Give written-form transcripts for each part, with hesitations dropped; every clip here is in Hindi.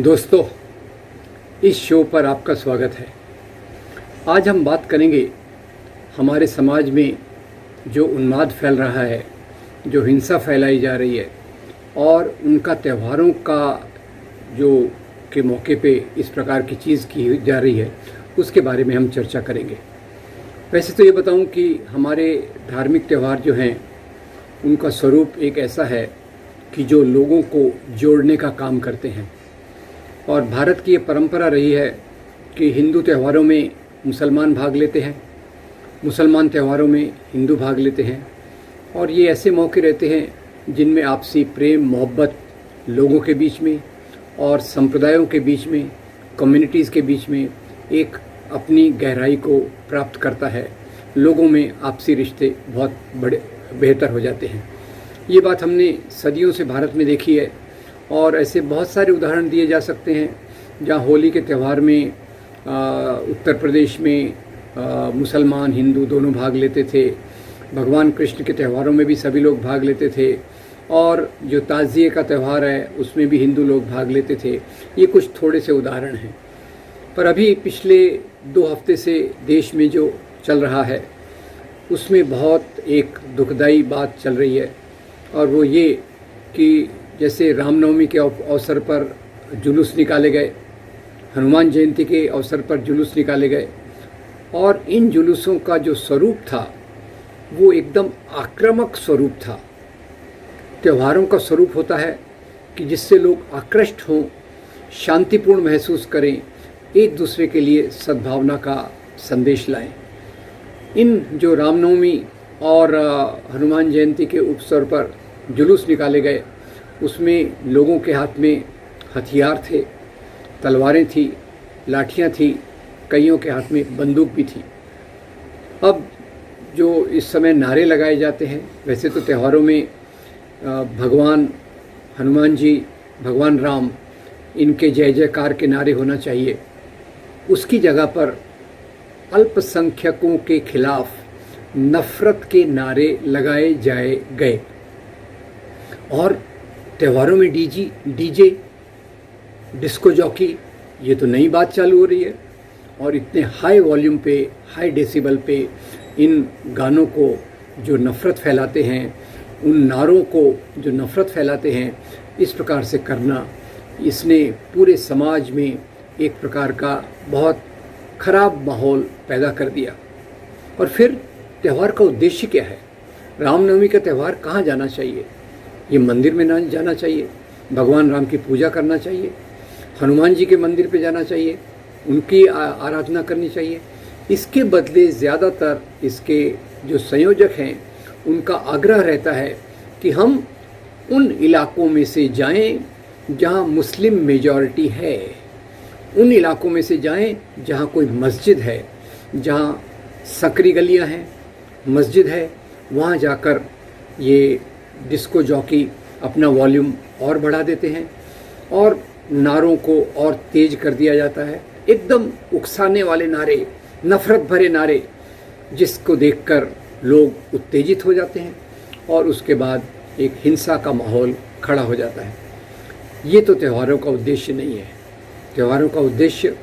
दोस्तों, इस शो पर आपका स्वागत है। आज हम बात करेंगे हमारे समाज में जो उन्माद फैल रहा है, जो हिंसा फैलाई जा रही है और उनका त्योहारों का जो के मौके पे इस प्रकार की चीज़ की जा रही है, उसके बारे में हम चर्चा करेंगे। वैसे तो ये बताऊं कि हमारे धार्मिक त्यौहार जो हैं उनका स्वरूप एक ऐसा है कि जो लोगों को जोड़ने का काम करते हैं। और भारत की ये परंपरा रही है कि हिंदू त्योहारों में मुसलमान भाग लेते हैं, मुसलमान त्योहारों में हिंदू भाग लेते हैं। और ये ऐसे मौके रहते हैं जिनमें आपसी प्रेम मोहब्बत लोगों के बीच में और संप्रदायों के बीच में, कम्युनिटीज़ के बीच में एक अपनी गहराई को प्राप्त करता है। लोगों में आपसी रिश्ते बहुत बड़े बेहतर हो जाते हैं। ये बात हमने सदियों से भारत में देखी है और ऐसे बहुत सारे उदाहरण दिए जा सकते हैं जहाँ होली के त्यौहार में उत्तर प्रदेश में मुसलमान हिंदू दोनों भाग लेते थे। भगवान कृष्ण के त्योहारों में भी सभी लोग भाग लेते थे और जो ताज़िए का त्यौहार है उसमें भी हिंदू लोग भाग लेते थे। ये कुछ थोड़े से उदाहरण हैं, पर अभी पिछले 2 हफ्ते से देश में जो चल रहा है उसमें बहुत एक दुखदाई बात चल रही है। और वो ये कि जैसे रामनवमी के अवसर पर जुलूस निकाले गए, हनुमान जयंती के अवसर पर जुलूस निकाले गए और इन जुलूसों का जो स्वरूप था वो एकदम आक्रामक स्वरूप था। त्योहारों का स्वरूप होता है कि जिससे लोग आकृष्ट हों, शांतिपूर्ण महसूस करें, एक दूसरे के लिए सद्भावना का संदेश लाएं। इन जो रामनवमी और हनुमान जयंती के अवसर पर जुलूस निकाले गए उसमें लोगों के हाथ में हथियार थे, तलवारें थी, लाठियां थी, कईयों के हाथ में बंदूक भी थी। अब जो इस समय नारे लगाए जाते हैं, वैसे तो त्योहारों में भगवान हनुमान जी, भगवान राम, इनके जय जयकार के नारे होना चाहिए। उसकी जगह पर अल्पसंख्यकों के खिलाफ नफ़रत के नारे लगाए जाए गए और त्योहारों में डीजे डिस्को जॉकी, ये तो नई बात चालू हो रही है। और इतने हाई वॉल्यूम पे, हाई डेसिबल पे इन गानों को जो नफ़रत फैलाते हैं, उन नारों को जो नफ़रत फैलाते हैं, इस प्रकार से करना, इसने पूरे समाज में एक प्रकार का बहुत ख़राब माहौल पैदा कर दिया। और फिर त्यौहार का उद्देश्य क्या है? रामनवमी का त्यौहार कहाँ जाना चाहिए? ये मंदिर में ना जाना चाहिए, भगवान राम की पूजा करना चाहिए, हनुमान जी के मंदिर पे जाना चाहिए, उनकी आराधना करनी चाहिए। इसके बदले ज़्यादातर इसके जो संयोजक हैं उनका आग्रह रहता है कि हम उन इलाकों में से जाएं जहां मुस्लिम मेजॉरिटी है, उन इलाकों में से जाएं जहां कोई मस्जिद है, जहां सकरी गलियां हैं, मस्जिद है, वहां जाकर ये डिस्को जॉकी अपना वॉल्यूम और बढ़ा देते हैं और नारों को और तेज कर दिया जाता है। एकदम उकसाने वाले नारे, नफ़रत भरे नारे, जिसको देखकर लोग उत्तेजित हो जाते हैं और उसके बाद एक हिंसा का माहौल खड़ा हो जाता है। ये तो त्योहारों का उद्देश्य नहीं है। त्योहारों का उद्देश्य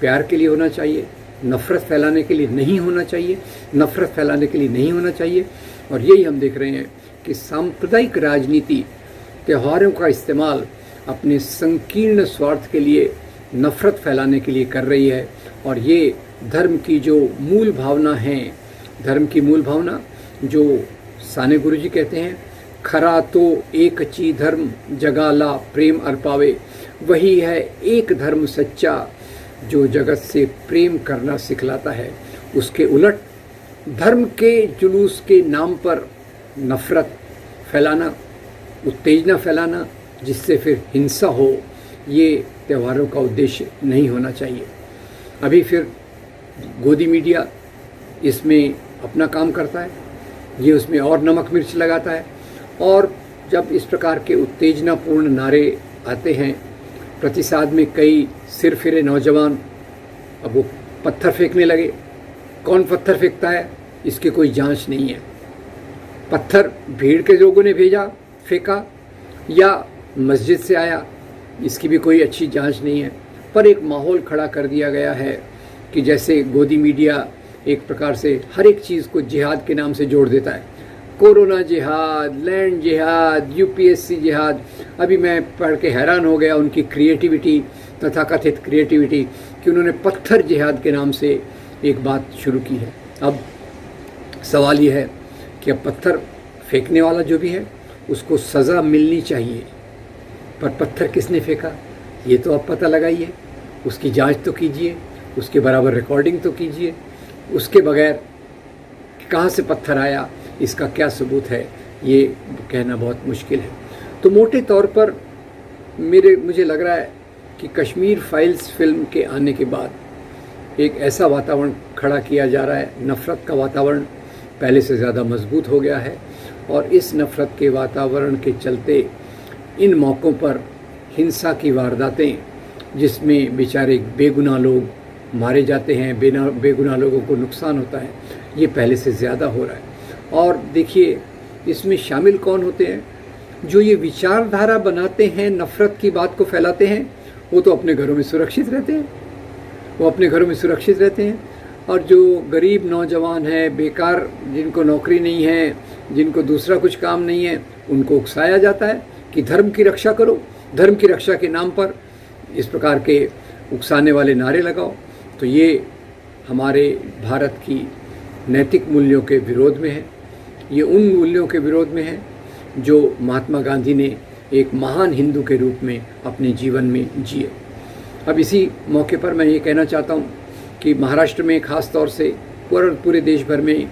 प्यार के लिए होना चाहिए, नफ़रत फैलाने के लिए नहीं होना चाहिए, नफ़रत फैलाने के लिए नहीं होना चाहिए। और यही हम देख रहे हैं कि सांप्रदायिक राजनीति त्योहारों का इस्तेमाल अपने संकीर्ण स्वार्थ के लिए, नफ़रत फैलाने के लिए कर रही है। और ये धर्म की जो मूल भावना है, धर्म की मूल भावना जो साने गुरु जी कहते हैं, खरा तो एक ची धर्म जगाला प्रेम अर्पावे, वही है एक धर्म सच्चा जो जगत से प्रेम करना सिखलाता है। उसके उलट धर्म के जुलूस के नाम पर नफ़रत फैलाना, उत्तेजना फैलाना, जिससे फिर हिंसा हो, ये त्योहारों का उद्देश्य नहीं होना चाहिए। अभी फिर गोदी मीडिया इसमें अपना काम करता है, ये उसमें और नमक मिर्च लगाता है। और जब इस प्रकार के उत्तेजनापूर्ण नारे आते हैं, प्रतिसाद में कई सिर फिरे नौजवान, अब वो पत्थर फेंकने लगे। कौन पत्थर फेंकता है इसकी कोई जांच नहीं है। पत्थर भीड़ के लोगों ने भेजा, फेंका, या मस्जिद से आया, इसकी भी कोई अच्छी जांच नहीं है, पर एक माहौल खड़ा कर दिया गया है कि जैसे गोदी मीडिया एक प्रकार से हर एक चीज़ को जिहाद के नाम से जोड़ देता है। कोरोना जिहाद, लैंड जिहाद, यूपीएससी जिहाद। अभी मैं पढ़ के हैरान हो गया उनकी क्रिएटिविटी, तथाकथित क्रिएटिविटी, कि उन्होंने पत्थर जिहाद के नाम से एक बात शुरू की है। अब सवाल ये है कि अब पत्थर फेंकने वाला जो भी है उसको सज़ा मिलनी चाहिए, पर पत्थर किसने फेंका ये तो आप पता लगाइए, उसकी जांच तो कीजिए, उसके बराबर रिकॉर्डिंग तो कीजिए। उसके बगैर कहाँ से पत्थर आया, इसका क्या सबूत है, ये कहना बहुत मुश्किल है। तो मोटे तौर पर मुझे लग रहा है कि कश्मीर फाइल्स फिल्म के आने के बाद एक ऐसा वातावरण खड़ा किया जा रहा है, नफ़रत का वातावरण पहले से ज़्यादा मजबूत हो गया है, और इस नफ़रत के वातावरण के चलते इन मौक़ों पर हिंसा की वारदातें, जिसमें बेचारे बेगुनाह लोग मारे जाते हैं, बेगुनाह लोगों को नुकसान होता है, ये पहले से ज़्यादा हो रहा है। और देखिए इसमें शामिल कौन होते हैं, जो ये विचारधारा बनाते हैं, नफ़रत की बात को फैलाते हैं, वो तो अपने घरों में सुरक्षित रहते हैं, वो अपने घरों में सुरक्षित रहते हैं। और जो गरीब नौजवान हैं, बेकार, जिनको नौकरी नहीं है, जिनको दूसरा कुछ काम नहीं है, उनको उकसाया जाता है कि धर्म की रक्षा करो, धर्म की रक्षा के नाम पर इस प्रकार के उकसाने वाले नारे लगाओ। तो ये हमारे भारत की नैतिक मूल्यों के विरोध में है, ये उन मूल्यों के विरोध में है जो महात्मा गांधी ने एक महान हिंदू के रूप में अपने जीवन में जिए। अब इसी मौके पर मैं ये कहना चाहता हूँ कि महाराष्ट्र में ख़ास तौर से पूरे देश भर में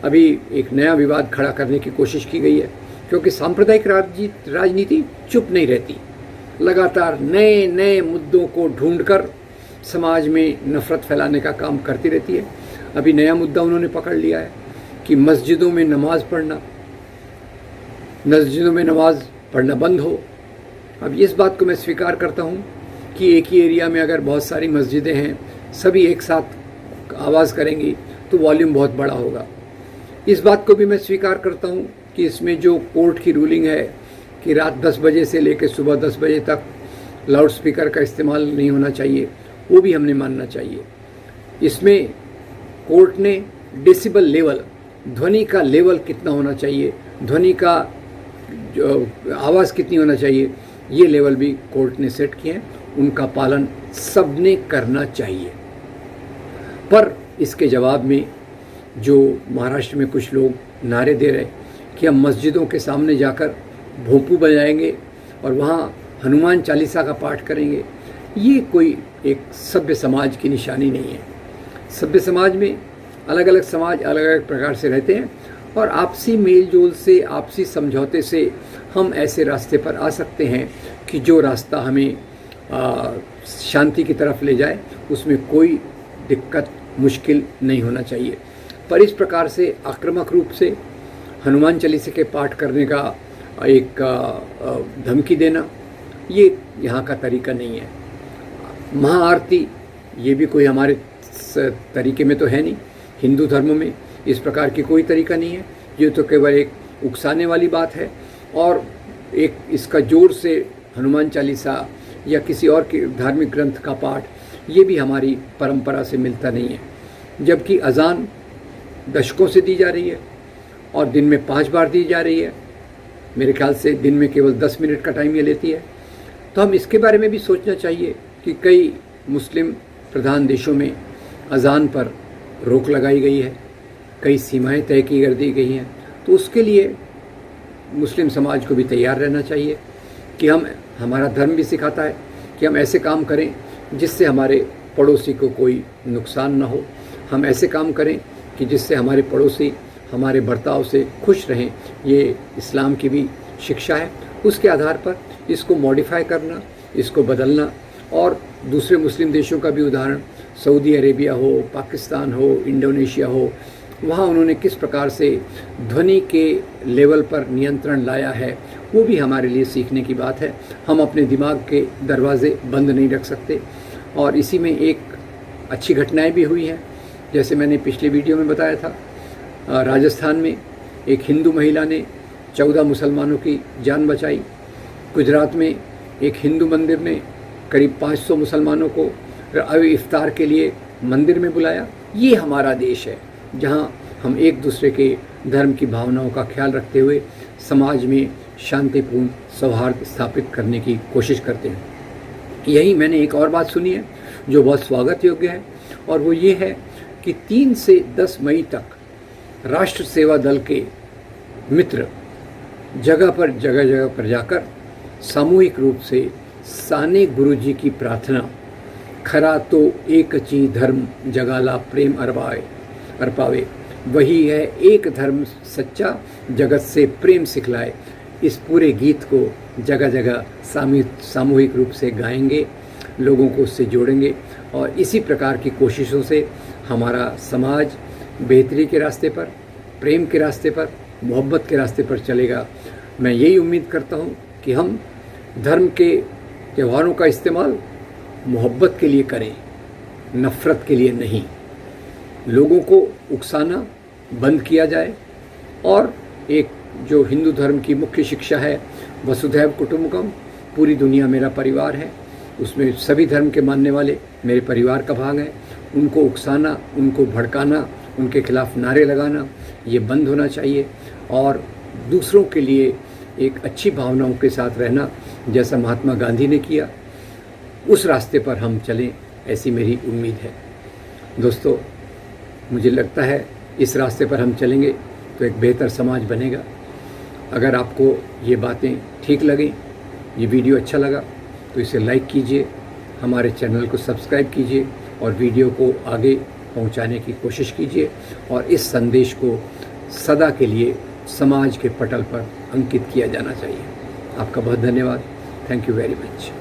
अभी एक नया विवाद खड़ा करने की कोशिश की गई है, क्योंकि सांप्रदायिक राजनीति चुप नहीं रहती, लगातार नए नए मुद्दों को ढूंढकर समाज में नफ़रत फैलाने का काम करती रहती है। अभी नया मुद्दा उन्होंने पकड़ लिया है कि मस्जिदों में नमाज़ पढ़ना बंद हो। अब इस बात को मैं स्वीकार करता हूँ कि एक ही एरिया में अगर बहुत सारी मस्जिदें हैं, सभी एक साथ आवाज़ करेंगी तो वॉल्यूम बहुत बड़ा होगा। इस बात को भी मैं स्वीकार करता हूँ कि इसमें जो कोर्ट की रूलिंग है कि रात 10 बजे से लेकर सुबह 10 बजे तक लाउड स्पीकर का इस्तेमाल नहीं होना चाहिए, वो भी हमने मानना चाहिए। इसमें कोर्ट ने डेसिबल लेवल, ध्वनि का लेवल कितना होना चाहिए, ध्वनि का जो आवाज़ कितनी होना चाहिए, ये लेवल भी कोर्ट ने सेट किए हैं, उनका पालन सबने करना चाहिए। पर इसके जवाब में जो महाराष्ट्र में कुछ लोग नारे दे रहे कि हम मस्जिदों के सामने जाकर भोंपू बजाएंगे और वहाँ हनुमान चालीसा का पाठ करेंगे, ये कोई एक सभ्य समाज की निशानी नहीं है। सभ्य समाज में अलग अलग समाज अलग अलग प्रकार से रहते हैं, और आपसी मेल जोल से, आपसी समझौते से हम ऐसे रास्ते पर आ सकते हैं कि जो रास्ता हमें शांति की तरफ ले जाए, उसमें कोई दिक्कत, मुश्किल नहीं होना चाहिए। पर इस प्रकार से आक्रामक रूप से हनुमान चालीसा के पाठ करने का एक धमकी देना, ये यहाँ का तरीका नहीं है। महाआरती, ये भी कोई हमारे तरीके में तो है नहीं, हिंदू धर्म में इस प्रकार की कोई तरीका नहीं है। ये तो केवल एक उकसाने वाली बात है, और एक इसका जोर से हनुमान चालीसा या किसी और के धार्मिक ग्रंथ का पाठ, ये भी हमारी परंपरा से मिलता नहीं है। जबकि अजान दशकों से दी जा रही है और दिन में 5 बार दी जा रही है, मेरे ख्याल से दिन में केवल 10 मिनट का टाइम ये लेती है। तो हम इसके बारे में भी सोचना चाहिए कि कई मुस्लिम प्रधान देशों में अजान पर रोक लगाई गई है, कई सीमाएं तय की कर दी गई हैं। तो उसके लिए मुस्लिम समाज को भी तैयार रहना चाहिए कि हमारा धर्म भी सिखाता है कि हम ऐसे काम करें जिससे हमारे पड़ोसी को कोई नुकसान ना हो, हम ऐसे काम करें कि जिससे हमारे पड़ोसी हमारे बर्ताव से खुश रहें। ये इस्लाम की भी शिक्षा है। उसके आधार पर इसको मॉडिफाई करना, इसको बदलना, और दूसरे मुस्लिम देशों का भी उदाहरण, सऊदी अरेबिया हो, पाकिस्तान हो, इंडोनेशिया हो, वहाँ उन्होंने किस प्रकार से ध्वनि के लेवल पर नियंत्रण लाया है, वो भी हमारे लिए सीखने की बात है। हम अपने दिमाग के दरवाज़े बंद नहीं रख सकते। और इसी में एक अच्छी घटनाएं भी हुई हैं, जैसे मैंने पिछले वीडियो में बताया था, राजस्थान में एक हिंदू महिला ने 14 मुसलमानों की जान बचाई। गुजरात में एक हिंदू मंदिर ने करीब 500 मुसलमानों को अभी इफ्तार के लिए मंदिर में बुलाया। ये हमारा देश है जहाँ हम एक दूसरे के धर्म की भावनाओं का ख्याल रखते हुए समाज में शांतिपूर्ण सौहार्द स्थापित करने की कोशिश करते हैं। यही मैंने एक और बात सुनी है जो बहुत स्वागत योग्य है, और वो ये है कि 3 से 10 मई तक राष्ट्र सेवा दल के मित्र जगह पर जाकर सामूहिक रूप से साने गुरुजी की प्रार्थना, खरा तो एकची धर्म जगाला प्रेम अर्पावे, वही है एक धर्म सच्चा जगत से प्रेम सिखलाए, इस पूरे गीत को जगह जगह सामूहिक रूप से गाएंगे, लोगों को उससे जोड़ेंगे, और इसी प्रकार की कोशिशों से हमारा समाज बेहतरी के रास्ते पर, प्रेम के रास्ते पर, मोहब्बत के रास्ते पर चलेगा। मैं यही उम्मीद करता हूँ कि हम धर्म के त्योहारों का इस्तेमाल मोहब्बत के लिए करें, नफ़रत के लिए नहीं। लोगों को उकसाना बंद किया जाए, और एक जो हिंदू धर्म की मुख्य शिक्षा है वसुधैव कुटुंबकम, पूरी दुनिया मेरा परिवार है, उसमें सभी धर्म के मानने वाले मेरे परिवार का भाग हैं। उनको उकसाना, उनको भड़काना, उनके खिलाफ नारे लगाना, ये बंद होना चाहिए, और दूसरों के लिए एक अच्छी भावनाओं के साथ रहना, जैसा महात्मा गांधी ने किया, उस रास्ते पर हम चलें, ऐसी मेरी उम्मीद है। दोस्तों, मुझे लगता है इस रास्ते पर हम चलेंगे तो एक बेहतर समाज बनेगा। अगर आपको ये बातें ठीक लगें, ये वीडियो अच्छा लगा, तो इसे लाइक कीजिए, हमारे चैनल को सब्सक्राइब कीजिए, और वीडियो को आगे पहुंचाने की कोशिश कीजिए, और इस संदेश को सदा के लिए समाज के पटल पर अंकित किया जाना चाहिए। आपका बहुत धन्यवाद। Thank you very much.